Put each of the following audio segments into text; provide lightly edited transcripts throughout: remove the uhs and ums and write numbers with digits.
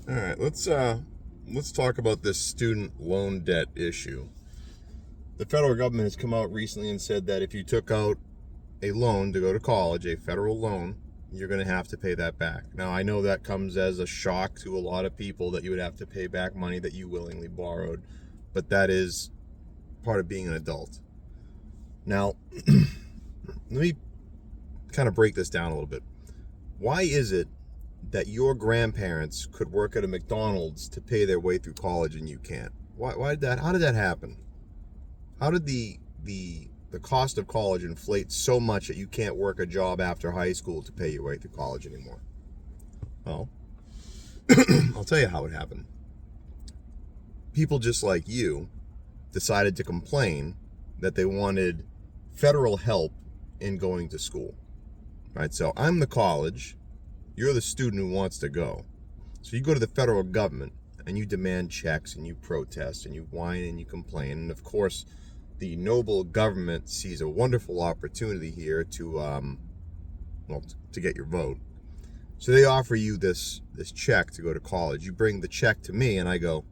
All right, let's talk about this student loan debt issue. The federal government has come out recently and said that if you took out a loan to go to college, a federal loan, you're going to have to pay that back. Now, I know that comes as a shock to a lot of people that you would have to pay back money that you willingly borrowed, but that is part of being an adult. Now, let me kind of break this down a little bit. Why is it that your grandparents could work at a McDonald's to pay their way through college and you can't? Why did that? How did that happen? How did the cost of college inflate so much that you can't work a job after high school to pay your way through college anymore? Well, I'll tell you how it happened. People just like you decided to complain that they wanted federal help in going to school. Right? So I'm the college, you're the student who wants to go. So you go to the federal government and you demand checks and you protest and you whine and you complain. And of course, the noble government sees a wonderful opportunity here to get your vote. So they offer you this check to go to college. You bring the check to me and I go,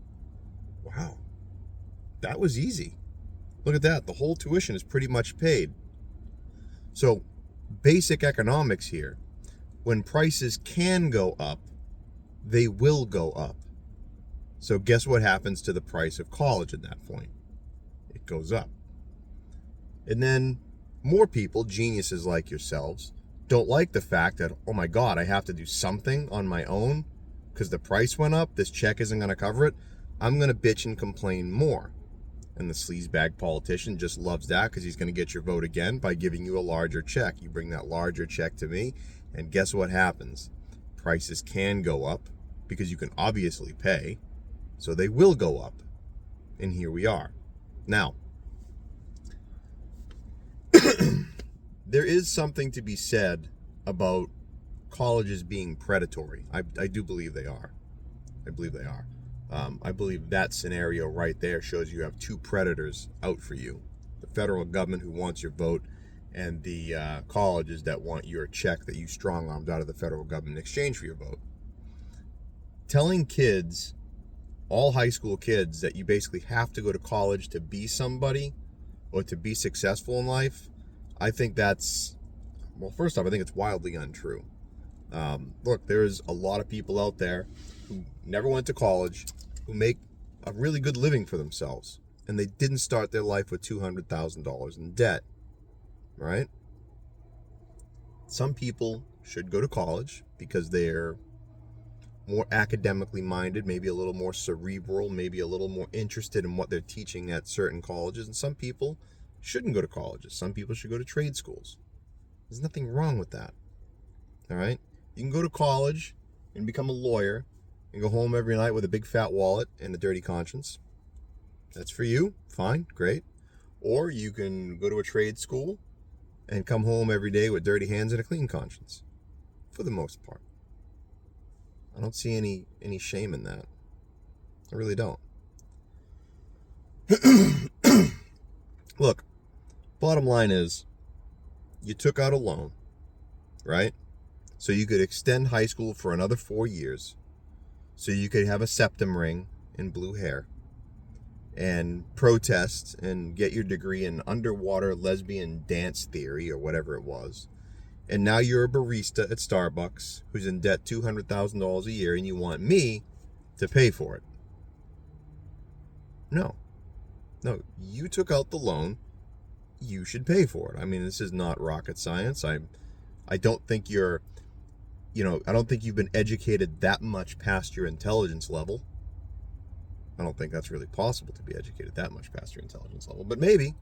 wow, that was easy. Look at that. The whole tuition is pretty much paid. So basic economics here. When prices can go up, they will go up. So guess what happens to the price of college at that point? It goes up. And then more people, geniuses like yourselves, don't like the fact that, oh my God, I have to do something on my own because the price went up. This check isn't going to cover it. I'm going to bitch and complain more. And the sleazebag politician just loves that because he's going to get your vote again by giving you a larger check. You bring that larger check to me, and guess what happens? Prices can go up because you can obviously pay, so they will go up. And here we are. Now, there is something to be said about colleges being predatory. I do believe they are. I believe they are. I believe that scenario right there shows you have two predators out for you. The federal government who wants your vote and the colleges that want your check that you strong-armed out of the federal government in exchange for your vote. Telling kids, all high school kids, that you basically have to go to college to be somebody or to be successful in life, I think that's, well, first off, I think it's wildly untrue. Look, there's a lot of people out there who never went to college, who make a really good living for themselves, and they didn't start their life with $200,000 in debt, right? Some people should go to college because they're more academically minded, maybe a little more cerebral, maybe a little more interested in what they're teaching at certain colleges, and some people shouldn't go to colleges. Some people should go to trade schools. There's nothing wrong with that, all right? You can go to college and become a lawyer and go home every night with a big fat wallet and a dirty conscience. That's for you. Fine, great. Or you can go to a trade school and come home every day with dirty hands and a clean conscience, for the most part. I don't see any shame in that. I really don't. Look, bottom line is, you took out a loan, right? So you could extend high school for another 4 years, so you could have a septum ring and blue hair and protest and get your degree in underwater lesbian dance theory or whatever it was. And now you're a barista at Starbucks who's in debt $200,000 a year and you want me to pay for it. No, you took out the loan. You should pay for it. I mean, this is not rocket science. I don't think I don't think you've been educated that much past your intelligence level. I don't think that's really possible to be educated that much past your intelligence level, but maybe.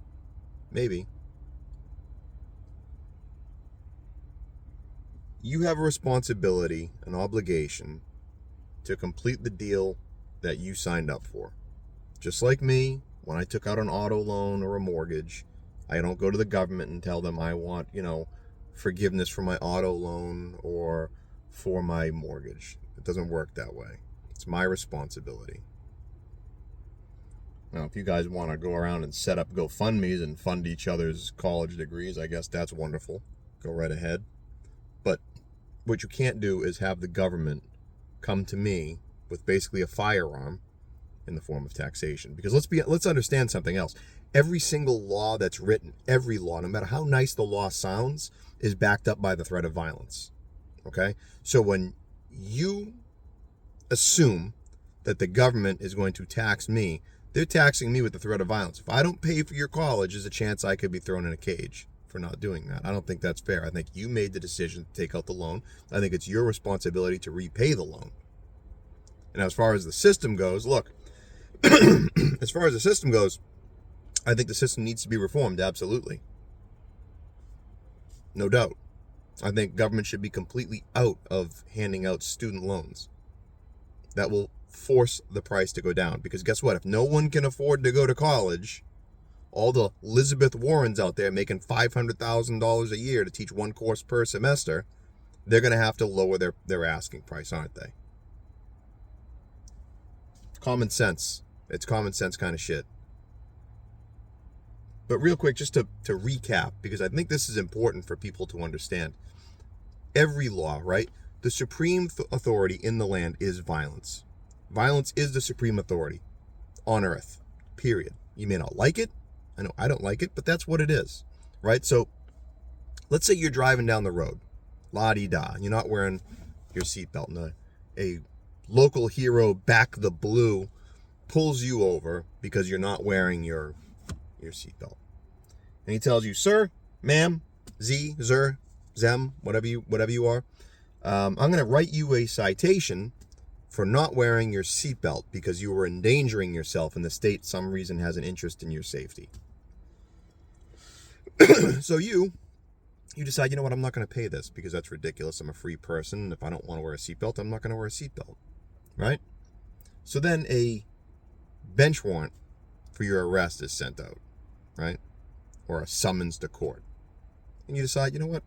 You have a responsibility, an obligation to complete the deal that you signed up for. Just like me, when I took out an auto loan or a mortgage, I don't go to the government and tell them I want, forgiveness for my auto loan or for my mortgage. It doesn't work that way. It's my responsibility. Now, if you guys want to go around and set up GoFundMes and fund each other's college degrees, I guess that's wonderful. Go right ahead. But what you can't do is have the government come to me with basically a firearm in the form of taxation. Because let's understand something else. Every single law that's written, every law, no matter how nice the law sounds, is backed up by the threat of violence. Okay? So when you assume that the government is going to tax me, they're taxing me with the threat of violence. If I don't pay for your college, there's a chance I could be thrown in a cage for not doing that. I don't think that's fair. I think you made the decision to take out the loan. I think it's your responsibility to repay the loan. And as far as the system goes, look, as far as the system goes, I think the system needs to be reformed, absolutely. No doubt. I think government should be completely out of handing out student loans. That will force the price to go down. Because guess what? If no one can afford to go to college, all the Elizabeth Warrens out there making $500,000 a year to teach one course per semester, they're going to have to lower their asking price, aren't they? Common sense. It's common sense kind of shit. But real quick, just to recap, because I think this is important for people to understand. Every law, right? The supreme authority in the land is violence. Violence is the supreme authority on earth, period. You may not like it. I know I don't like it, but that's what it is, right? So let's say you're driving down the road, la-di-da, you're not wearing your seatbelt, and a local hero, Back the Blue, pulls you over because you're not wearing your seatbelt. And he tells you, sir, ma'am, zer, zem, whatever you are, I'm going to write you a citation for not wearing your seatbelt because you were endangering yourself and the state, some reason, has an interest in your safety. So you decide, you know what, I'm not going to pay this because that's ridiculous. I'm a free person. If I don't want to wear a seatbelt, I'm not going to wear a seatbelt, right? So then a bench warrant for your arrest is sent out, right? Or a summons to court. And you decide, you know what,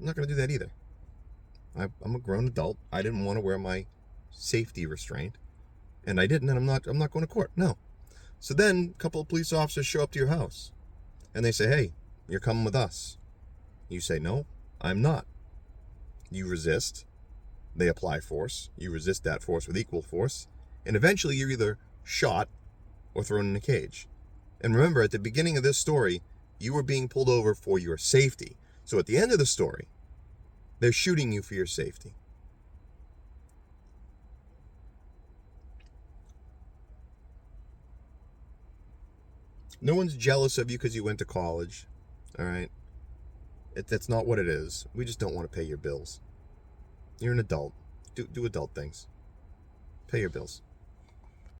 I'm not going to do that either. I'm a grown adult. I didn't want to wear my safety restraint, and I didn't, and I'm not going to court. No. So then a couple of police officers show up to your house, and they say, hey, you're coming with us. You say, no, I'm not. You resist. They apply force. You resist that force with equal force, and eventually you're either shot or thrown in a cage. And remember, at the beginning of this story, you were being pulled over for your safety. So at the end of the story, they're shooting you for your safety. No one's jealous of you because you went to college, all right? That's not what it is. We just don't want to pay your bills. You're an adult. Do adult things. Pay your bills.